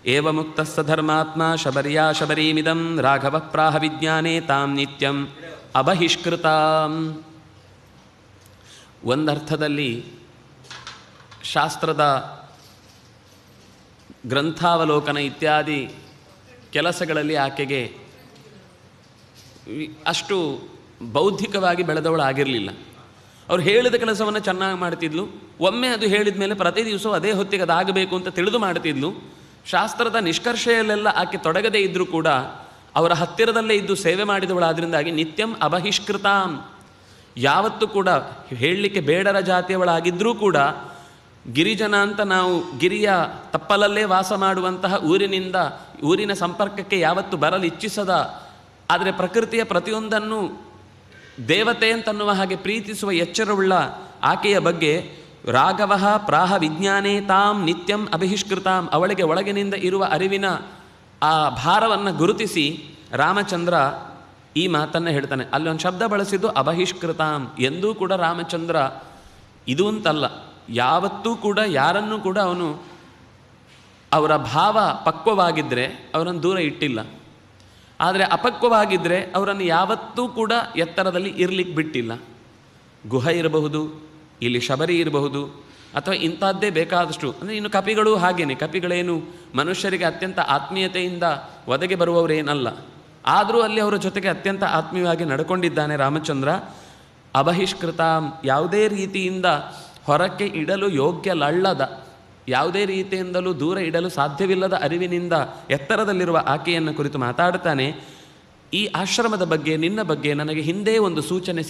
ಏವಮುಕ್ತಃ ಸ ಧರ್ಮಾತ್ಮ ಶಬರ್ಯಾ ಶಬರೀಮಿದಂ ರಾಘವ ಪ್ರಾಹ ವಿಜ್ಞಾನೇ ತಾಂ ನಿತ್ಯಂ ಅಬಹಿಷ್ಕೃತಾಂ. ಒಂದರ್ಥದಲ್ಲಿ ಶಾಸ್ತ್ರದ ಗ್ರಂಥಾವಲೋಕನ ಇತ್ಯಾದಿ ಕೆಲಸಗಳಲ್ಲಿ ಆಕೆಗೆ ಅಷ್ಟು ಬೌದ್ಧಿಕವಾಗಿ ಬೆಳೆದವಳಾಗಿರಲಿಲ್ಲ. ಅವ್ರು ಹೇಳಿದ ಕೆಲಸವನ್ನು ಚೆನ್ನಾಗಿ ಮಾಡ್ತಿದ್ಲು. ಒಮ್ಮೆ ಅದು ಹೇಳಿದ ಮೇಲೆ ಪ್ರತಿ ದಿವಸ ಅದೇ ಹೊತ್ತಿಗೆ ಅದಾಗಬೇಕು ಅಂತ ತಿಳಿದು ಮಾಡ್ತಿದ್ಲು. ಶಾಸ್ತ್ರದ ನಿಷ್ಕರ್ಷೆಯಲ್ಲೆಲ್ಲ ಆಕೆ ತೊಡಗದೇ ಇದ್ದರೂ ಕೂಡ ಅವರ ಹತ್ತಿರದಲ್ಲೇ ಇದ್ದು ಸೇವೆ ಮಾಡಿದವಳಾದ್ರಿಂದಾಗಿ ನಿತ್ಯಂ ಅಬಹಿಷ್ಕೃತಾಂ, ಯಾವತ್ತೂ ಕೂಡ ಹೇಳಲಿಕ್ಕೆ ಬೇಡರ ಜಾತಿಯವಳಾಗಿದ್ದರೂ ಕೂಡ ಗಿರಿಜನ ಅಂತ ನಾವು ಗಿರಿಯ ತಪ್ಪಲಲ್ಲೇ ವಾಸ ಮಾಡುವಂತಹ ಊರಿನ ಸಂಪರ್ಕಕ್ಕೆ ಯಾವತ್ತು ಬರಲು ಇಚ್ಛಿಸದ, ಆದರೆ ಪ್ರಕೃತಿಯ ಪ್ರತಿಯೊಂದನ್ನು ದೇವತೆ ಅಂತನ್ನುವ ಹಾಗೆ ಪ್ರೀತಿಸುವ ಎಚ್ಚರವುಳ್ಳ ಆಕೆಯ ಬಗ್ಗೆ ರಾಘವ ಪ್ರಾಹ ವಿಜ್ಞಾನೇ ತಾಂ ನಿತ್ಯಂ ಅಬಹಿಷ್ಕೃತಾಂ, ಅವಳಿಗೆ ಒಳಗಿನಿಂದ ಇರುವ ಅರಿವಿನ ಆ ಭಾರವನ್ನು ಗುರುತಿಸಿ ರಾಮಚಂದ್ರ ಈ ಮಾತನ್ನು ಹೇಳ್ತಾನೆ. ಅಲ್ಲಿ ಒಂದು ಶಬ್ದ ಬಳಸಿದ್ದು ಅಬಹಿಷ್ಕೃತಾಂ. ಎಂದೂ ಕೂಡ ರಾಮಚಂದ್ರ ಇದು ಅಂತಲ್ಲ, ಯಾವತ್ತೂ ಕೂಡ ಯಾರನ್ನೂ ಕೂಡ ಅವನು ಅವರ ಭಾವ ಪಕ್ವವಾಗಿದ್ದರೆ ಅವರನ್ನು ದೂರ ಇಟ್ಟಿಲ್ಲ. ಆದರೆ ಅಪಕ್ವವಾಗಿದ್ದರೆ ಅವರನ್ನು ಯಾವತ್ತೂ ಕೂಡ ಎತ್ತರದಲ್ಲಿ ಇರಲಿಕ್ಕೆ ಬಿಟ್ಟಿಲ್ಲ. ಗುಹ ಇರಬಹುದು, ಇಲ್ಲಿ ಶಬರಿ ಇರಬಹುದು, ಅಥವಾ ಇಂಥದ್ದೇ ಬೇಕಾದಷ್ಟು. ಅಂದರೆ ಇನ್ನು ಕಪಿಗಳು ಹಾಗೇನೆ. ಕಪಿಗಳೇನು ಮನುಷ್ಯರಿಗೆ ಅತ್ಯಂತ ಆತ್ಮೀಯತೆಯಿಂದ ಒದಗಿ ಬರುವವರೇನಲ್ಲ. ಆದರೂ ಅಲ್ಲಿ ಅವರ ಜೊತೆಗೆ ಅತ್ಯಂತ ಆತ್ಮೀಯವಾಗಿ ನಡ್ಕೊಂಡಿದ್ದಾನೆ ರಾಮಚಂದ್ರ. ಅಬಹಿಷ್ಕೃತ, ಯಾವುದೇ ರೀತಿಯಿಂದ ಹೊರಕ್ಕೆ ಇಡಲು ಯೋಗ್ಯಲಳ್ಳದ, ಯಾವುದೇ ರೀತಿಯಿಂದಲೂ ದೂರ ಇಡಲು ಸಾಧ್ಯವಿಲ್ಲದ ಅರಿವಿನಿಂದ ಎತ್ತರದಲ್ಲಿರುವ ಆಕೆಯನ್ನು ಕುರಿತು ಮಾತಾಡ್ತಾನೆ. ಈ ಆಶ್ರಮದ ಬಗ್ಗೆ, ನಿನ್ನ ಬಗ್ಗೆ ನನಗೆ ಹಿಂದೆ ಒಂದು ಸೂಚನೆ